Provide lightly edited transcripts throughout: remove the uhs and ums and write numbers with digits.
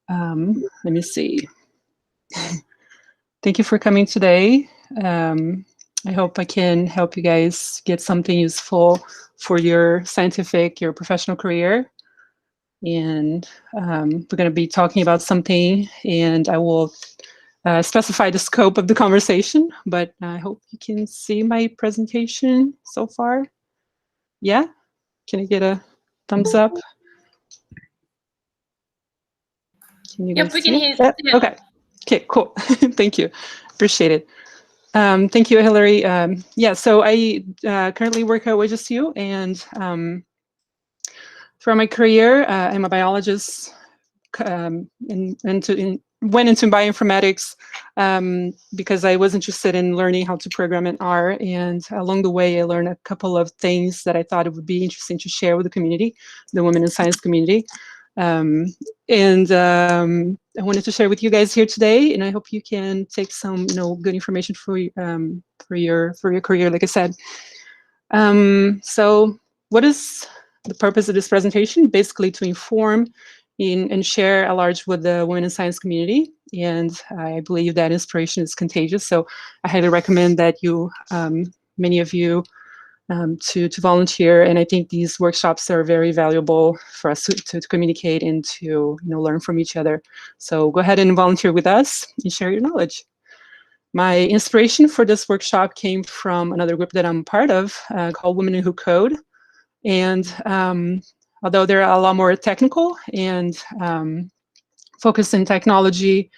Let me see. Thank you for coming today. I hope I can help you guys get something useful for your scientific, your professional career. And we're going to be talking about something, and I will specify the scope of the conversation, but I hope you can see my presentation so far. Yeah? Can you get a thumbs up? Can you guys we can hear it? you. Okay. Okay, cool. Thank you. Appreciate it. Thank you, Hillary. Yeah, so I currently work at OHSU, and for my career, I'm a biologist went into bioinformatics because I was interested in learning how to program in R. And along the way, I learned a couple of things that I thought it would be interesting to share with the community, the women in science community. I wanted to share with you guys here today, and I hope you can take some, good information for your career, like I said. So what is the purpose of this presentation? Basically to inform and share at large with the women in science community. And I believe that inspiration is contagious. So I highly recommend that you, many of you, to volunteer. And I think these workshops are very valuable for us to communicate and to learn from each other. So go ahead and volunteer with us and share your knowledge. My inspiration for this workshop came from another group that I'm part of called Women Who Code. And although they're a lot more technical and focused in technology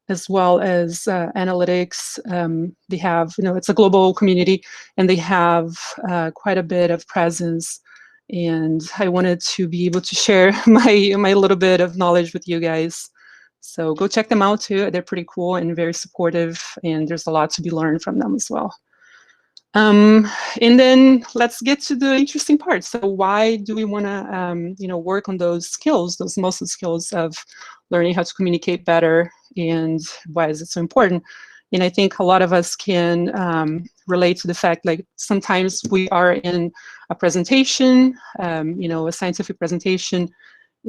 as well as analytics, they have, it's a global community, and they have quite a bit of presence. And I wanted to be able to share my little bit of knowledge with you guys. So go check them out too. They're pretty cool and very supportive, and there's a lot to be learned from them as well. And then let's get to the interesting part. So why do we want to, work on those skills, those muscle skills of learning how to communicate better, and why is it so important? And I think a lot of us can relate to the fact, like sometimes we are in a presentation, a scientific presentation,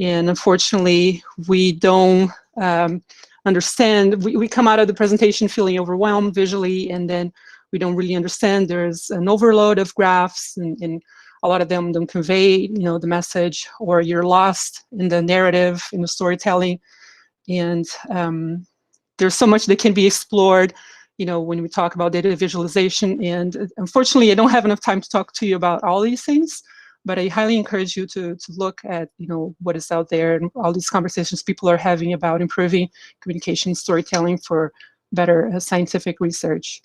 and unfortunately we don't understand. We come out of the presentation feeling overwhelmed visually, and then we don't really understand. There's an overload of graphs, and a lot of them don't convey, the message, or you're lost in the narrative, in the storytelling. And there's so much that can be explored, when we talk about data visualization. And unfortunately, I don't have enough time to talk to you about all these things, but I highly encourage you to look at, what is out there and all these conversations people are having about improving communication, storytelling for better scientific research.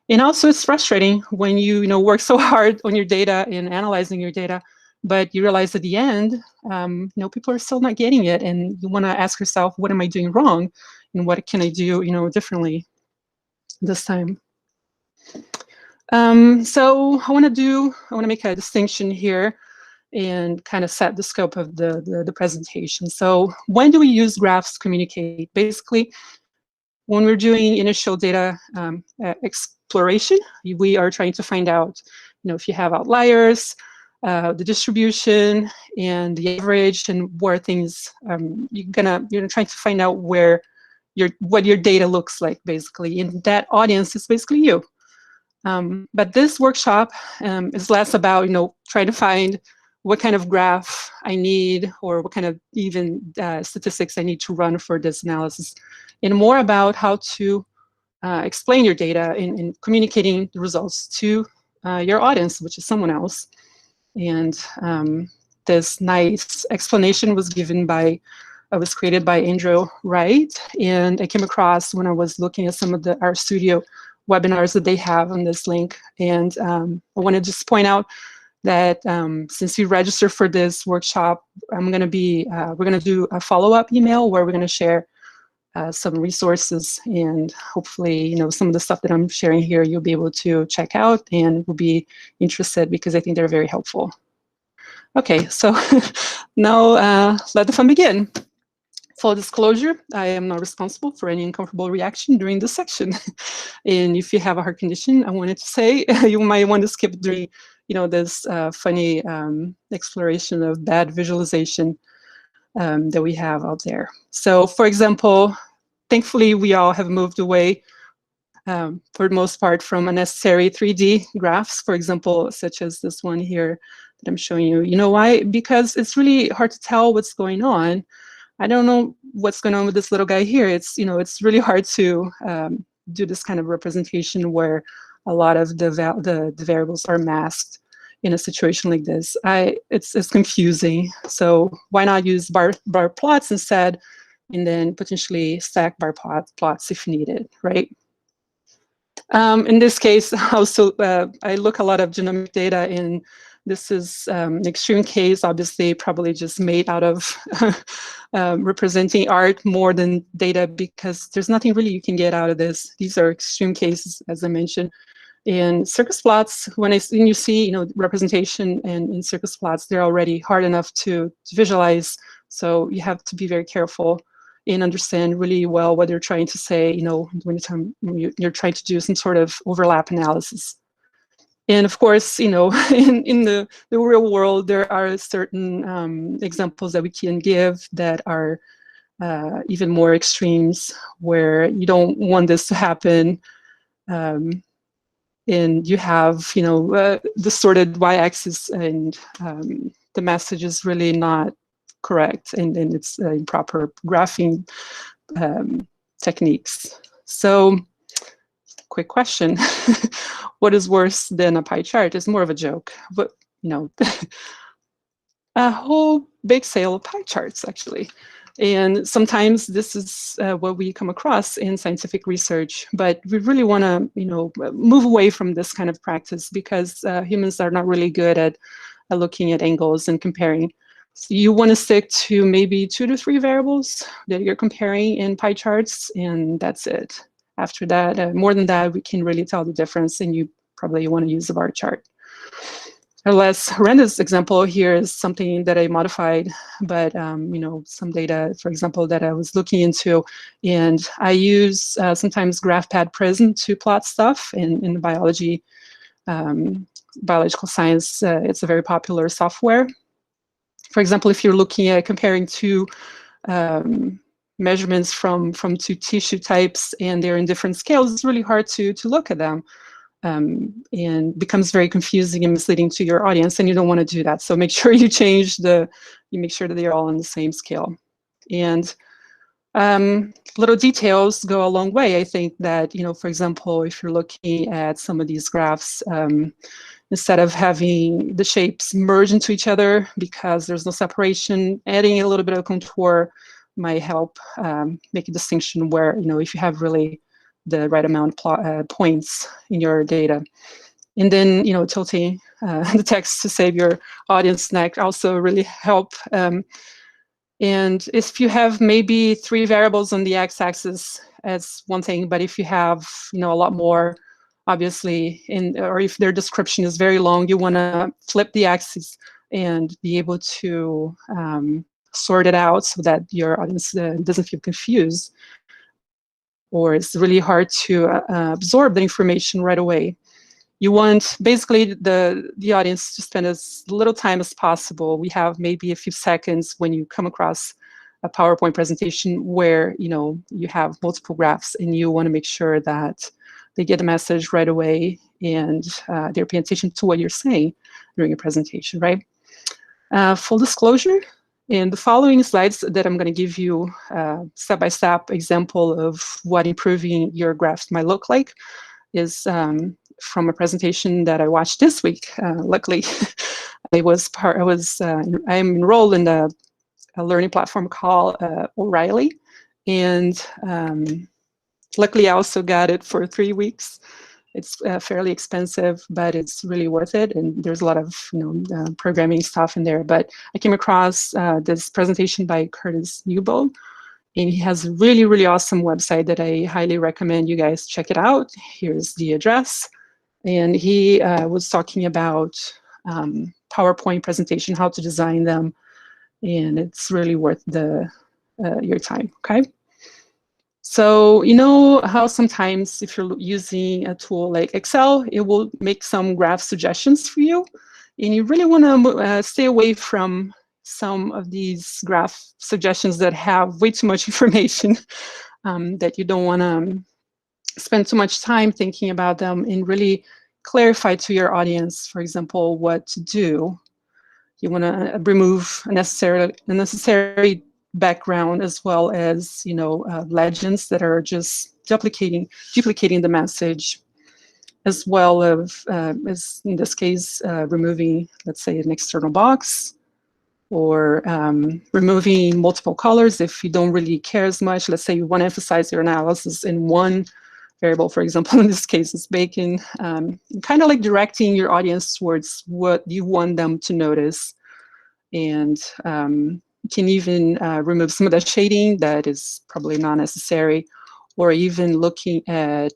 And also, it's frustrating when you, work so hard on your data and analyzing your data, but you realize at the end, people are still not getting it, and you want to ask yourself, what am I doing wrong, and what can I do, differently this time? So I want to make a distinction here and kind of set the scope of the presentation. So when do we use graphs to communicate? Basically, when we're doing initial data exploration, we are trying to find out, if you have outliers, the distribution, and the average, and where things, you're trying to find out what your data looks like, basically. And that audience is basically you. But this workshop is less about, trying to find what kind of graph I need, or what kind of even statistics I need to run for this analysis, and more about how to explain your data in communicating the results to your audience, which is someone else. And this nice explanation was created by Andrew Wright, and I came across when I was looking at some of the RStudio webinars that they have on this link. And I want to just point out that since you register for this workshop, we're going to do a follow-up email where we're going to share some resources, and hopefully, some of the stuff that I'm sharing here, you'll be able to check out and will be interested, because I think they're very helpful. Okay, so now let the fun begin. Full disclosure, I am not responsible for any uncomfortable reaction during this section. And if you have a heart condition, I wanted to say you might want to skip during, this funny exploration of bad visualization. that we have out there. So, for example, thankfully, we all have moved away for the most part from unnecessary 3D graphs, for example, such as this one here that I'm showing you. You know why? Because it's really hard to tell what's going on. I don't know what's going on with this little guy here. It's, you know, it's really hard to do this kind of representation where a lot of the variables are masked in a situation like this. It's confusing. So why not use bar plots instead, and then potentially stack bar plots if needed, right? In this case, also, I look a lot of genomic data, and this is an extreme case, obviously, probably just made out of representing art more than data, because there's nothing really you can get out of this. These are extreme cases, as I mentioned. In circus plots, when you see, you know, representation in circus plots, they're already hard enough to visualize. So you have to be very careful and understand really well what you're trying to say, you know, when you're trying to do some sort of overlap analysis. And of course, you know, in the real world, there are certain examples that we can give that are even more extremes, where you don't want this to happen. And you have, you know, distorted y-axis, and the message is really not correct, and it's improper graphing techniques. So, quick question: what is worse than a pie chart? It's more of a joke, but you know, a whole big sale of pie charts, actually. And sometimes this is what we come across in scientific research, but we really want to, you know, move away from this kind of practice, because humans are not really good at looking at angles and comparing. So you want to stick to maybe 2 to 3 variables that you're comparing in pie charts, and that's it. After that, more than that, we can really tell the difference, and you probably want to use a bar chart. A less horrendous example here is something that I modified, but you know, some data, for example, that I was looking into, and I use sometimes GraphPad Prism to plot stuff in biology, biological science. It's a very popular software. For example, if you're looking at comparing two measurements from 2 tissue types, and they're in different scales, it's really hard to look at them. And becomes very confusing and misleading to your audience, and you don't want to do that. So make sure you you make sure that they're all on the same scale. And little details go a long way. I think that, you know, for example, if you're looking at some of these graphs, instead of having the shapes merge into each other because there's no separation, adding a little bit of contour might help make a distinction where, you know, if you have really the right amount of points in your data. And then, you know, tilting the text to save your audience neck also really help. And if you have maybe 3 variables on the x-axis, as one thing, but if you have, you know, a lot more, obviously, or if their description is very long, you want to flip the axis and be able to sort it out so that your audience doesn't feel confused, or it's really hard to absorb the information right away. You want basically the audience to spend as little time as possible. We have maybe a few seconds when you come across a PowerPoint presentation where, you know, you have multiple graphs, and you want to make sure that they get the message right away, and they're paying attention to what you're saying during a presentation, right? Full disclosure, in the following slides that I'm going to give you step-by-step example of what improving your graphs might look like is from a presentation that I watched this week. Luckily, I'm enrolled in a learning platform called O'Reilly, and luckily I also got it for 3 weeks. It's fairly expensive, but it's really worth it. And there's a lot of, you know, programming stuff in there. But I came across this presentation by Curtis Newbold, and he has a really, really awesome website that I highly recommend you guys check it out. Here's the address. And he was talking about PowerPoint presentation, how to design them, and it's really worth your time, okay? So you know how sometimes if you're using a tool like Excel, it will make some graph suggestions for you, and you really want to stay away from some of these graph suggestions that have way too much information that you don't want to spend too much time thinking about them, and really clarify to your audience, for example, what to do. You want to remove unnecessary background, as well as legends that are just duplicating the message, as well as in this case removing, let's say, an external box, or removing multiple colors if you don't really care as much. Let's say you want to emphasize your analysis in one variable, for example, in this case is bacon, kind of like directing your audience towards what you want them to notice. And you can even remove some of the shading that is probably not necessary, or even looking at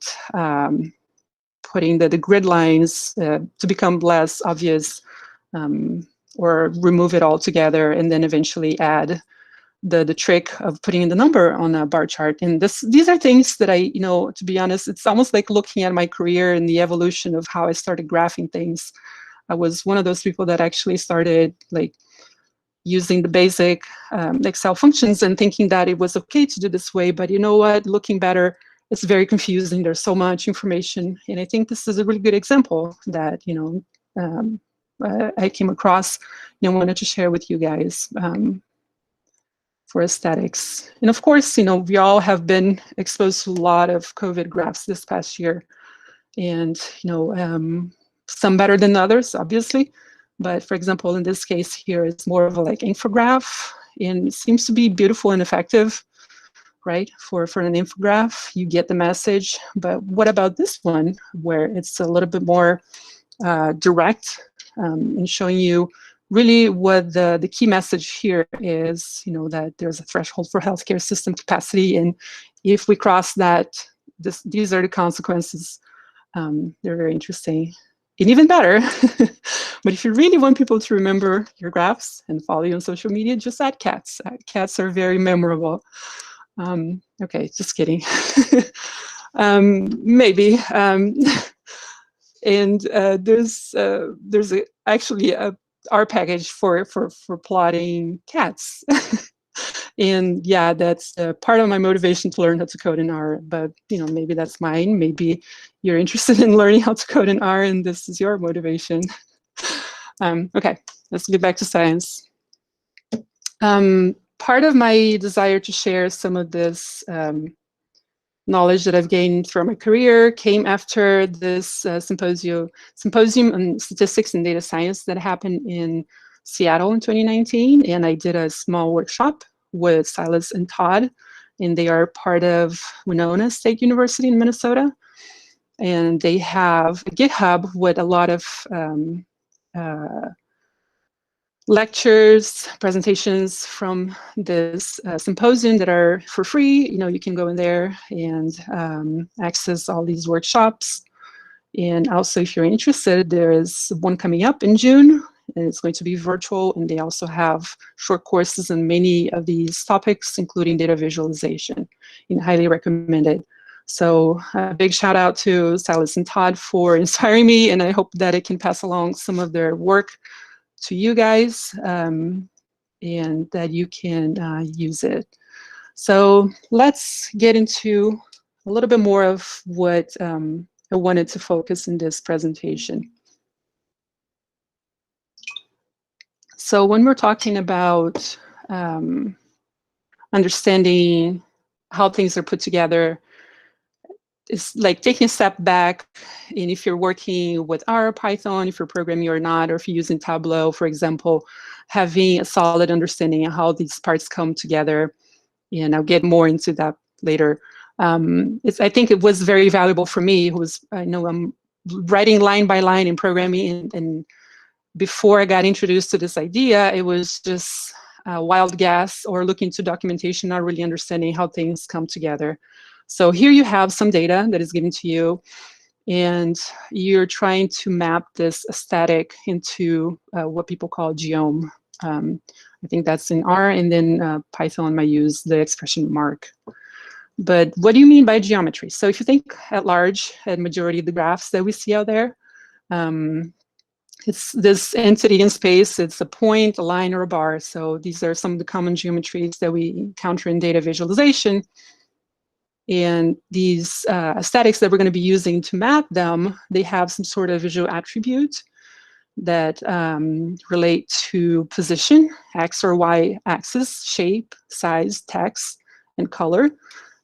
putting the grid lines to become less obvious, or remove it altogether, and then eventually add the trick of putting in the number on a bar chart. And these are things that I, to be honest, it's almost like looking at my career and the evolution of how I started graphing things. I was one of those people that actually started like using the basic Excel functions and thinking that it was okay to do this way. But you know what, looking better, it's very confusing. There's so much information. And I think this is a really good example that, I came across and wanted to share with you guys. For aesthetics. And of course, we all have been exposed to a lot of COVID graphs this past year, and some better than others, obviously. But for example, in this case here, it's more of a like infograph, and it seems to be beautiful and effective, right? For an infograph, you get the message. But what about this one, where it's a little bit more direct in showing you really what the key message here is, that there's a threshold for healthcare system capacity, and if we cross that, these are the consequences. They're very interesting. And even better, but if you really want people to remember your graphs and follow you on social media, just add cats. Cats are very memorable. Okay, just kidding. Maybe. And there's actually a R package for plotting cats. And yeah, that's part of my motivation to learn how to code in R. But maybe that's mine. Maybe you're interested in learning how to code in R, and this is your motivation. Okay, let's get back to science. Part of my desire to share some of this knowledge that I've gained throughout my career came after this symposium on statistics and data science that happened in Seattle in 2019. And I did a small workshop with Silas and Todd, and they are part of Winona State University in Minnesota. And they have a GitHub with a lot of lectures, presentations from this symposium that are for free. You can go in there and access all these workshops. And also, if you're interested, there is one coming up in June, and it's going to be virtual. And they also have short courses on many of these topics, including data visualization, and highly recommended. So a big shout out to Silas and Todd for inspiring me, and I hope that it can pass along some of their work to you guys, and that you can use it. So let's get into a little bit more of what I wanted to focus in this presentation. So when we're talking about understanding how things are put together, it's like taking a step back, and if you're working with R or Python, if you're programming or not, or if you're using Tableau, for example, having a solid understanding of how these parts come together, and I'll get more into that later. I think it was very valuable for me, I'm writing line by line in programming, and before I got introduced to this idea, it was just a wild guess or looking to documentation, not really understanding how things come together. So here you have some data that is given to you, and you're trying to map this aesthetic into what people call geom. I think that's in R, and then Python might use the expression mark. But what do you mean by geometry? So if you think at large, at majority of the graphs that we see out there, It's this entity in space. It's a point, a line, or a bar. So these are some of the common geometries that we encounter in data visualization. And these aesthetics that we're going to be using to map them, they have some sort of visual attribute that relate to position, X or Y axis, shape, size, text, and color.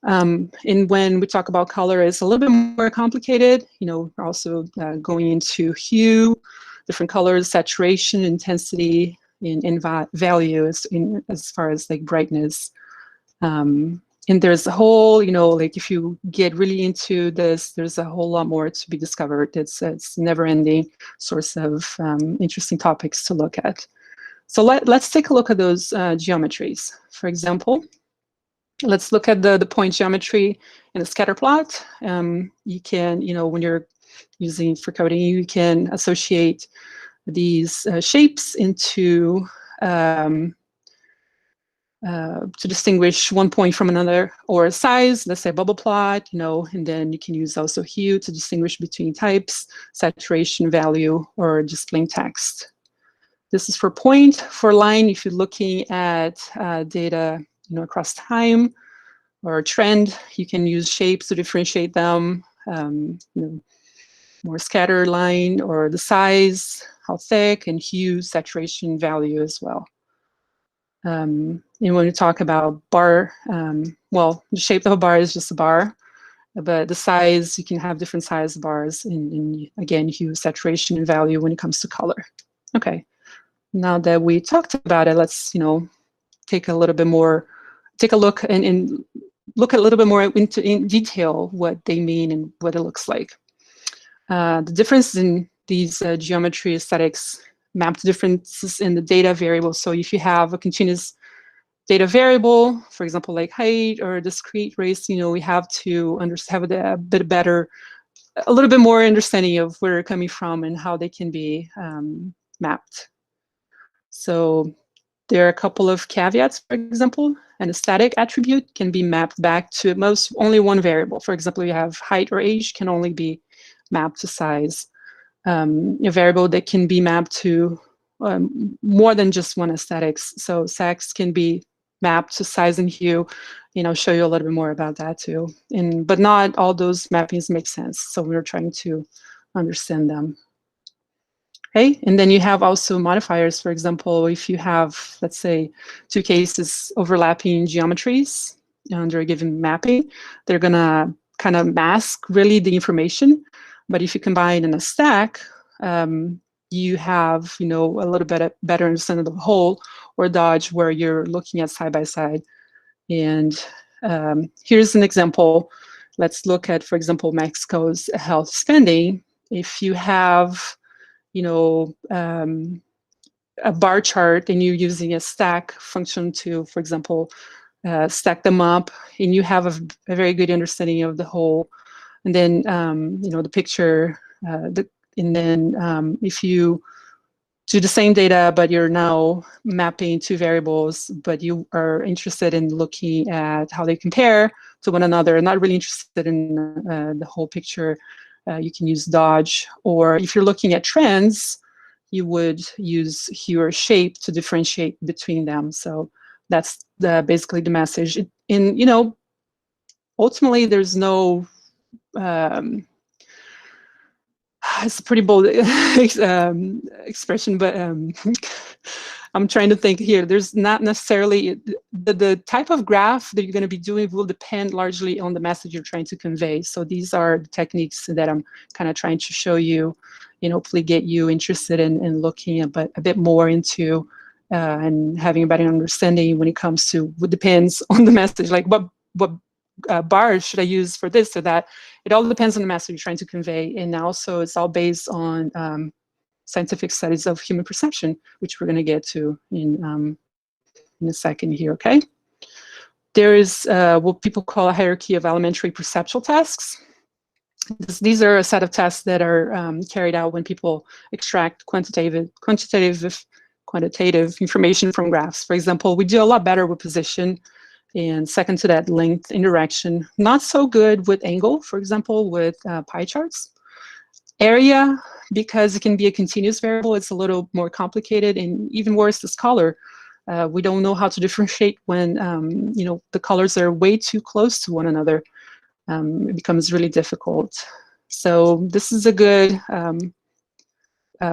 And when we talk about color, it's a little bit more complicated. You know, we're also going into hue, different colors, saturation, intensity, and value as far as like brightness. And there's a whole, you know, like if you get really into this, there's a whole lot more to be discovered. It's never-ending source of interesting topics to look at. So let's take a look at those geometries. For example, let's look at the point geometry in a scatter plot. You can, you know, when you're using for coding, you can associate these shapes into to distinguish one point from another, or a size, let's say a bubble plot, you know, and then you can use also hue to distinguish between types, saturation, value, or just plain text. This is for point. For line, if you're looking at data, you know, across time or a trend, you can use shapes to differentiate them, you know, more scattered line, or the size, how thick, and hue, saturation, value as well. And when we talk about bar, well, the shape of a bar is just a bar, but the size, you can have different size bars in again, hue, saturation, and value when it comes to color. Okay, now that we talked about it, let's, you know, take a little bit more, take a look and look a little bit more in detail what they mean and what it looks like. The difference in these geometry aesthetics map to differences in the data variables. So if you have a continuous data variable, for example, like height or discrete race, you know, we have to have a bit better, a little bit more understanding of where they're coming from and how they can be mapped. So there are a couple of caveats. For example, an aesthetic attribute can be mapped back to at most only one variable. For example, you have height or age can only be mapped to size. A variable that can be mapped to more than just one aesthetics. So sex can be mapped to size and hue. You know, show you a little bit more about that too. But not all those mappings make sense. So we're trying to understand them. Okay, and then you have also modifiers. For example, if you have, let's say, two cases overlapping geometries under a given mapping, they're gonna kind of mask really the information. But if you combine in a stack, you have, you know, a little bit better understanding of the whole, or Dodge, where you're looking at side by side. And here's an example. Let's look at, for example, Mexico's health spending. If you have, you know, a bar chart and you're using a stack function to, for example, stack them up, and you have a very good understanding of the whole. And then, you know, the picture, and then if you do the same data, but you're now mapping two variables, but you are interested in looking at how they compare to one another, not really interested in the whole picture, you can use Dodge. Or if you're looking at trends, you would use hue or shape to differentiate between them. So that's basically the message. And, you know, ultimately, there's no, it's a pretty bold expression, but I'm trying to think here. There's not necessarily, the type of graph that you're going to be doing will depend largely on the message you're trying to convey. So these are the techniques that I'm kind of trying to show you and hopefully get you interested in looking a bit more into and having a better understanding when it comes to what depends on the message, like what bars should I use for this or that. It all depends on the message you're trying to convey. And also it's all based on scientific studies of human perception, which we're going to get to in a second here, okay? There is what people call a hierarchy of elementary perceptual tasks. These are a set of tasks that are carried out when people extract quantitative information from graphs. For example, we do a lot better with position, and second to that, length and direction. Not so good with angle, for example, with pie charts. Area, because it can be a continuous variable, it's a little more complicated, and even worse is color. We don't know how to differentiate when the colors are way too close to one another. It becomes really difficult. So this is a good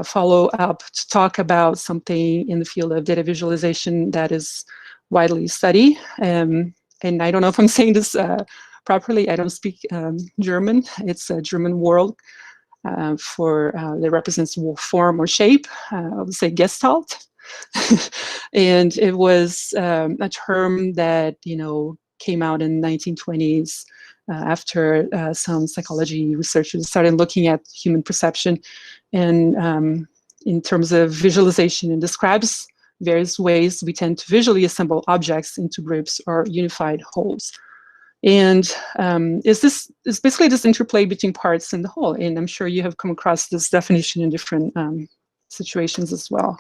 follow-up to talk about something in the field of data visualization that is widely studied. And I don't know if I'm saying this properly. I don't speak German. It's a German word that represents form or shape. I would say Gestalt. And it was a term that came out in the 1920s after some psychology researchers started looking at human perception and in terms of visualization, and describes various ways we tend to visually assemble objects into groups or unified wholes. And is basically this interplay between parts and the whole. And I'm sure you have come across this definition in different situations as well.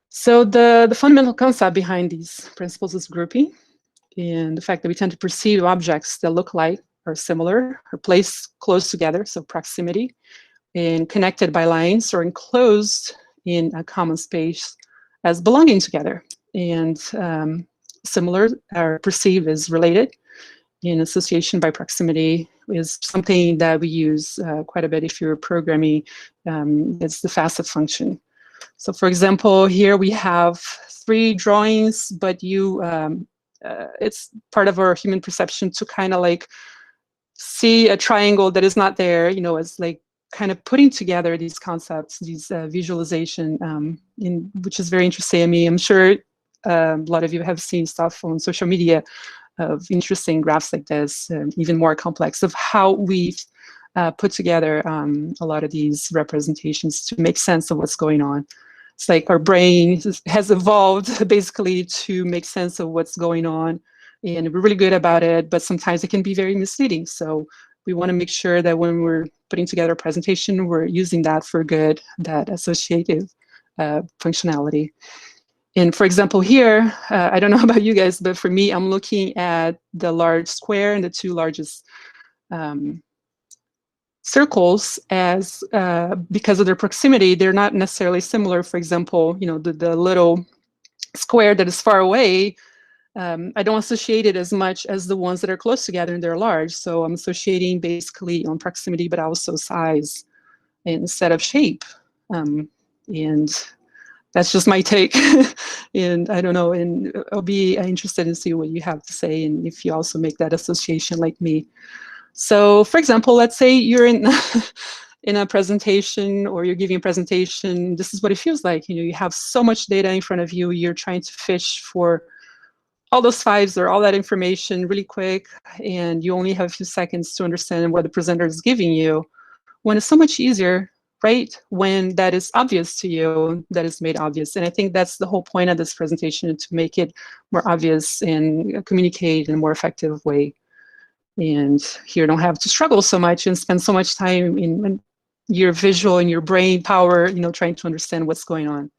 So the fundamental concept behind these principles is grouping, and the fact that we tend to perceive objects that look like or similar or placed close together, so proximity, and connected by lines or enclosed in a common space as belonging together. And similar are perceived as related, in association by proximity is something that we use quite a bit if you're programming. It's the facet function. So for example, here we have 3 drawings, but it's part of our human perception to kind of like see a triangle that is not there, as like kind of putting together these concepts, these visualization, which is very interesting. I mean, I'm sure a lot of you have seen stuff on social media of interesting graphs like this, even more complex, of how we've put together a lot of these representations to make sense of what's going on. It's like our brain has evolved basically to make sense of what's going on, and we're really good about it, but sometimes it can be very misleading. So we want to make sure that when we're putting together a presentation, we're using that for good, that associative functionality. And for example, here, I don't know about you guys, but for me, I'm looking at the large square and the 2 largest circles as, because of their proximity, they're not necessarily similar. For example, the little square that is far away, I don't associate it as much as the ones that are close together and they're large. So I'm associating basically on proximity, but also size instead of shape. And that's just my take. And I don't know, and I'll be interested in see what you have to say and if you also make that association like me. So for example, let's say you're in in a presentation, or you're giving a presentation. This is what it feels like. You have so much data in front of you. You're trying to fish for all those 5s or all that information really quick, and you only have a few seconds to understand what the presenter is giving you, when it's so much easier, right, when that is obvious to you, that is made obvious. And I think that's the whole point of this presentation, to make it more obvious and communicate in a more effective way. And you don't have to struggle so much and spend so much time in your visual and your brain power, trying to understand what's going on.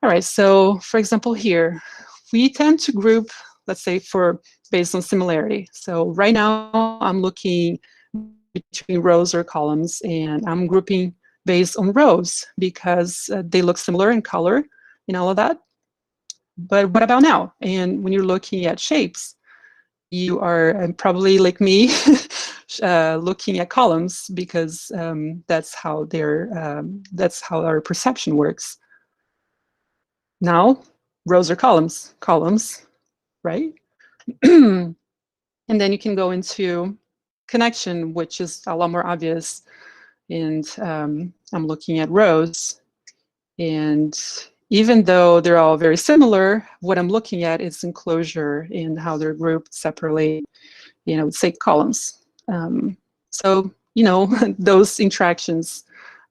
All right, so for example here, we tend to group, let's say, based on similarity. So right now I'm looking between rows or columns, and I'm grouping based on rows because they look similar in color and all of that. But what about now? And when you're looking at shapes, you are probably like me, looking at columns, because that's how our perception works. Now, rows or columns, right? And then you can go into connection, which is a lot more obvious. And I'm looking at rows, and even though they're all very similar, what I'm looking at is enclosure and how they're grouped separately, say columns. So, those interactions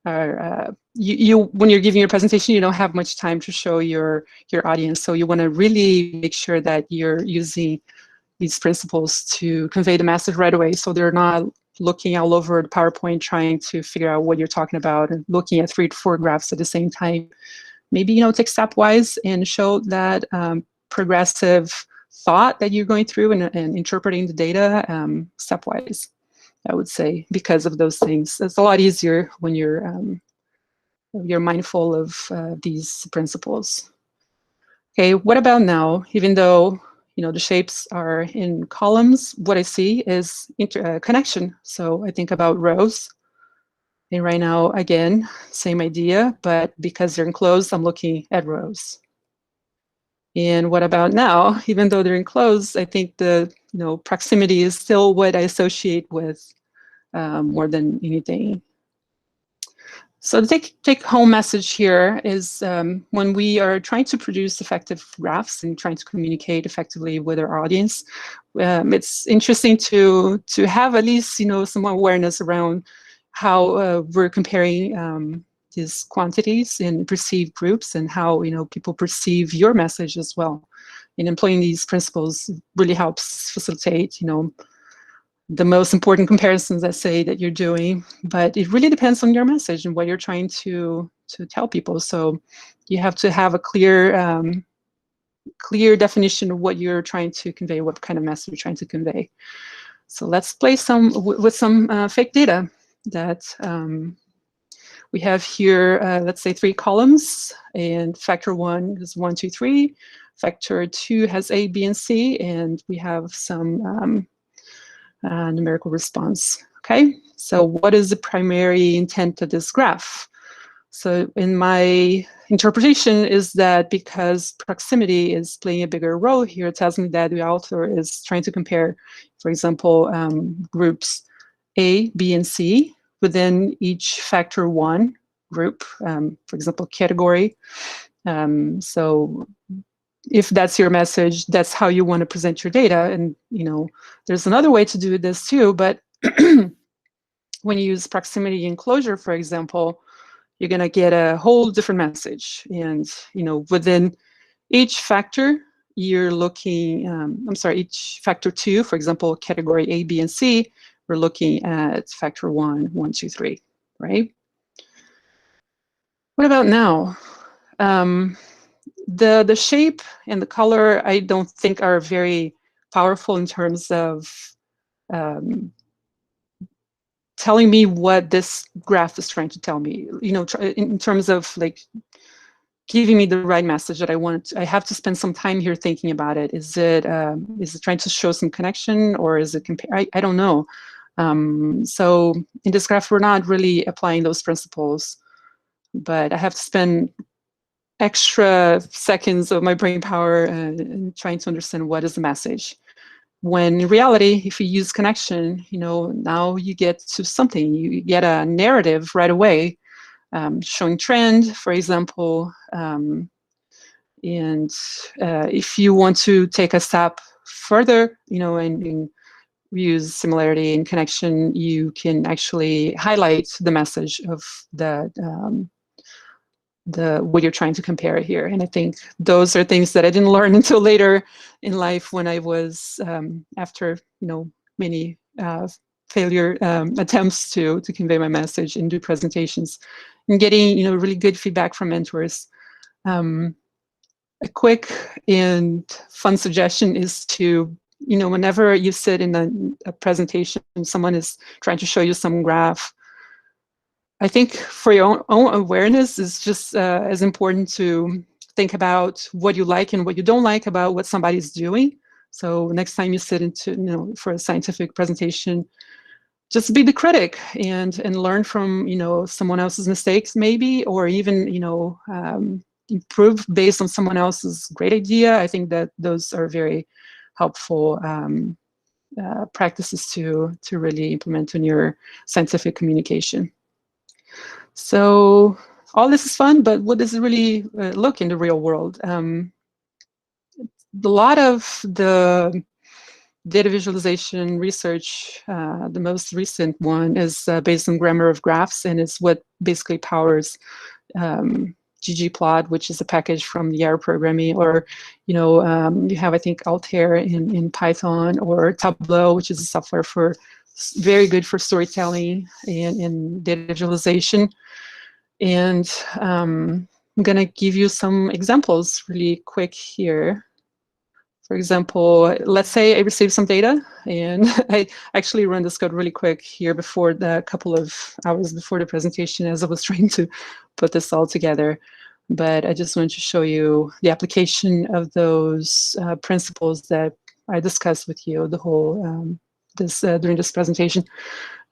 are, when you're giving your presentation, you don't have much time to show your audience. So you want to really make sure that you're using these principles to convey the message right away, so they're not looking all over the PowerPoint trying to figure out what you're talking about and looking at 3 to 4 graphs at the same time. Maybe, take stepwise and show that progressive thought that you're going through and interpreting the data stepwise. I would say, because of those things. It's a lot easier when you're mindful of these principles. Okay, what about now? Even though the shapes are in columns, what I see is connection. So I think about rows. And right now, again, same idea, but because they're enclosed, I'm looking at rows. And what about now? Even though they're enclosed, I think the proximity is still what I associate with more than anything. So the take-home message here is when we are trying to produce effective graphs and trying to communicate effectively with our audience, it's interesting to have at least some awareness around how we're comparing these quantities in perceived groups and how people perceive your message as well. And employing these principles really helps facilitate the most important comparisons, I say, that you're doing, but it really depends on your message and what you're trying to tell people. So you have to have a clear clear definition of what you're trying to convey, what kind of message you're trying to convey. So let's play with some fake data that we have here. Let's say 3 columns, and factor 1 is 1, 2, 3. Factor 2 has A, B, and C, and we have some numerical response. Okay, so what is the primary intent of this graph? So in my interpretation is that because proximity is playing a bigger role here, it tells me that the author is trying to compare, for example, groups A, B, and C within each factor 1 group, for example, category. So if that's your message, that's how you want to present your data. And there's another way to do this too, but when you use proximity enclosure, for example, you're going to get a whole different message. And within each factor, you're looking, each factor 2, for example, category A, B, and C, we're looking at factor 1, 1, 2, 3, right? What about now? The shape and the color, I don't think are very powerful in terms of telling me what this graph is trying to tell me, in terms of like giving me the right message that I want. I have to spend some time here thinking about it. Is it trying to show some connection, or is it compare? I don't know. So in this graph, we're not really applying those principles, but I have to spend extra seconds of my brain power and trying to understand what is the message. When in reality, if you use connection, now you get to something. You get a narrative right away, showing trend, for example. And if you want to take a step further, and use similarity and connection, you can actually highlight the message of what you're trying to compare here. And I think those are things that I didn't learn until later in life, when I was after many failure attempts to convey my message and do presentations, and getting really good feedback from mentors. A quick and fun suggestion is to whenever you sit in a presentation and someone is trying to show you some graph, I think for your own awareness is just as important to think about what you like and what you don't like about what somebody's doing. So next time you sit into for a scientific presentation, just be the critic and learn from someone else's mistakes maybe, or even improve based on someone else's great idea. I think that those are very helpful practices to really implement in your scientific communication. So all this is fun, but what does it really look in the real world? A lot of the data visualization research, the most recent one, is based on grammar of graphs, and it's what basically powers ggplot, which is a package from the R programming, or you have, I think, Altair in Python, or Tableau, which is a software very good for storytelling and data visualization. And I'm going to give you some examples really quick here For example, let's say I receive some data, and I actually run this code really quick here before the couple of hours before the presentation as I was trying to put this all together. But I just wanted to show you the application of those principles that I discussed with you the whole during this presentation.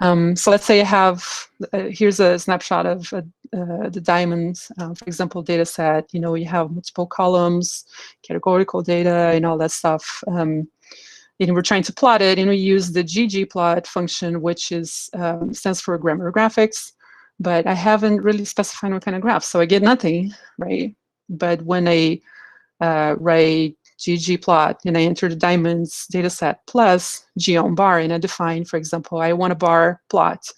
So let's say I have, here's a snapshot of the diamonds, for example, data set. You know, you have multiple columns, categorical data, and all that stuff. And we're trying to plot it, and we use the ggplot function, which is stands for grammar graphics. But I haven't really specified what kind of graph, so I get nothing, right? But when I write ggplot and I enter the diamonds dataset plus geom bar, and I define, for example, I want a bar plot,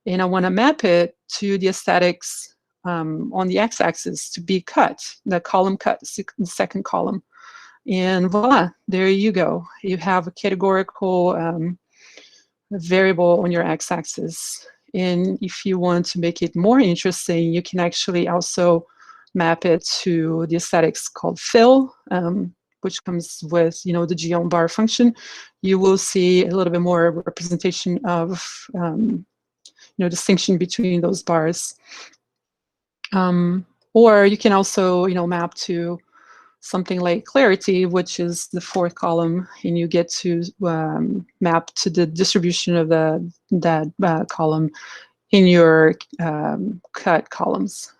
and I want to map it to the aesthetics on the x-axis to be cut, the column cut, the second column. And voila, there you go. You have a categorical variable on your x-axis. And if you want to make it more interesting, you can actually also map it to the aesthetics called fill, which comes with, you know, the geom bar function. You will see a little bit more representation of, you know, distinction between those bars. Or you can also, you know, map to something like clarity, which is the fourth column, and you get to map to the distribution of that column in your cut columns.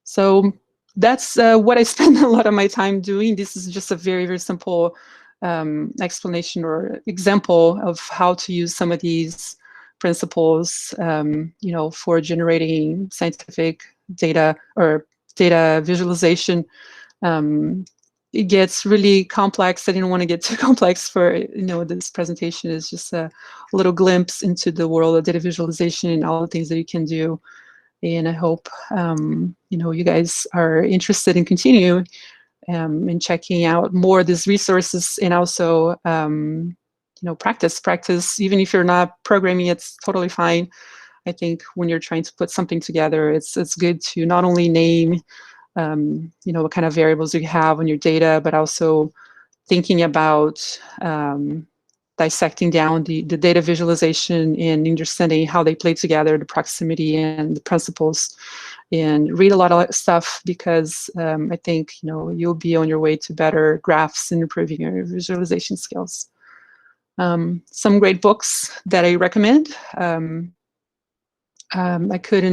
So that's what I spend a lot of my time doing. This is just a very, very simple explanation or example of how to use some of these principles, you know, for generating scientific data or data visualization. It gets really complex. I didn't want to get too complex for, you know, this presentation is just a little glimpse into the world of data visualization and all the things that you can do. And I hope, you know, you guys are interested in continue in checking out more of these resources, and also, you know, practice. Even if you're not programming, it's totally fine. I think when you're trying to put something together, it's good to not only name, you know, what kind of variables you have on your data, but also thinking about dissecting down the data visualization and understanding how they play together, the proximity and the principles, and read a lot of stuff, because I think, you know, you'll be on your way to better graphs and improving your visualization skills. Some great books that I recommend. I could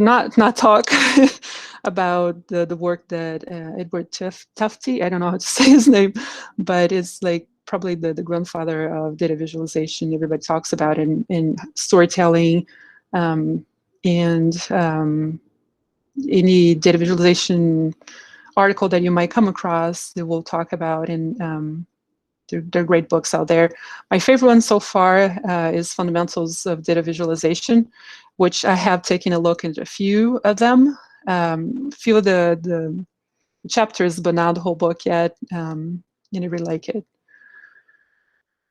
not talk about the work that Edward Tufte, I don't know how to say his name, but it's like probably the grandfather of data visualization. Everybody talks about it in storytelling, and any data visualization article that you might come across, they will talk about, and there are great books out there. My favorite one so far is Fundamentals of Data Visualization, which I have taken a look at a few of them, few of the chapters, but not the whole book yet, and I really like it.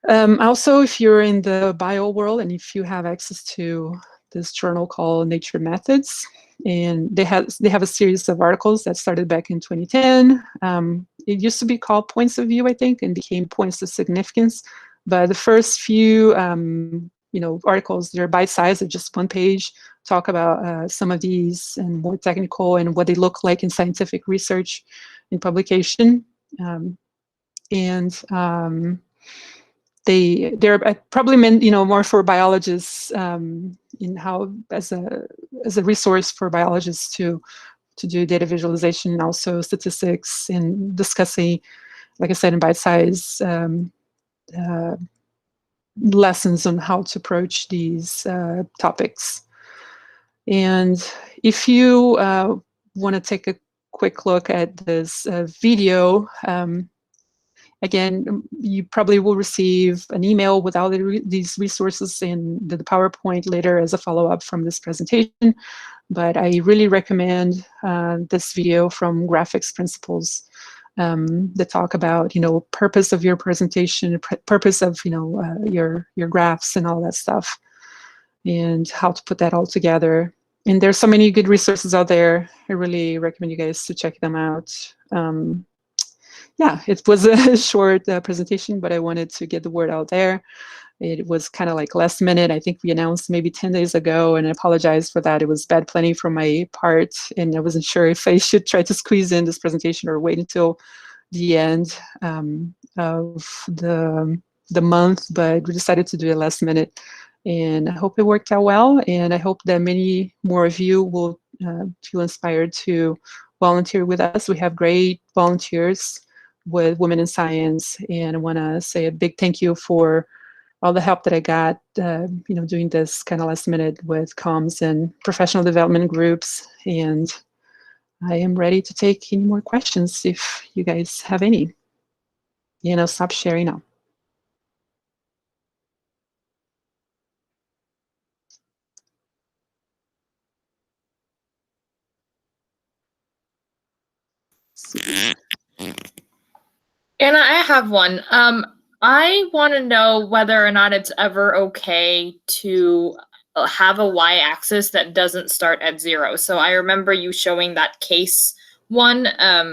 Also, if you're in the bio world and if you have access to this journal called Nature Methods, and they have a series of articles that started back in 2010. It used to be called Points of View, I think, and became Points of Significance. But the first few, you know, articles, they're bite-sized, just one page, talk about some of these and more technical and what they look like in scientific research and publication. They're probably meant, you know, more for biologists, in how as a resource for biologists to do data visualization, and also statistics, and discussing, like I said, in bite-size lessons on how to approach these topics. And if you want to take a quick look at this video, again, you probably will receive an email with all these resources and the PowerPoint later as a follow-up from this presentation. But I really recommend this video from Graphics Principles that talk about, you know, purpose of your presentation, purpose of, you know, your graphs and all that stuff, and how to put that all together. And there's so many good resources out there. I really recommend you guys to check them out. yeah, it was a short presentation, but I wanted to get the word out there. It was kind of like last minute. I think we announced maybe 10 days ago, and I apologize for that. It was bad planning from my part, and I wasn't sure if I should try to squeeze in this presentation or wait until the end of the month, but we decided to do it last minute. And I hope it worked out well, and I hope that many more of you will feel inspired to volunteer with us. We have great volunteers with Women in Science, and I want to say a big thank you for all the help that I got, doing this kind of last minute with comms and professional development groups. And I am ready to take any more questions if you guys have any. Stop sharing now. Anna, I have one. I want to know whether or not it's ever okay to have a y-axis that doesn't start at 0. So I remember you showing that case one.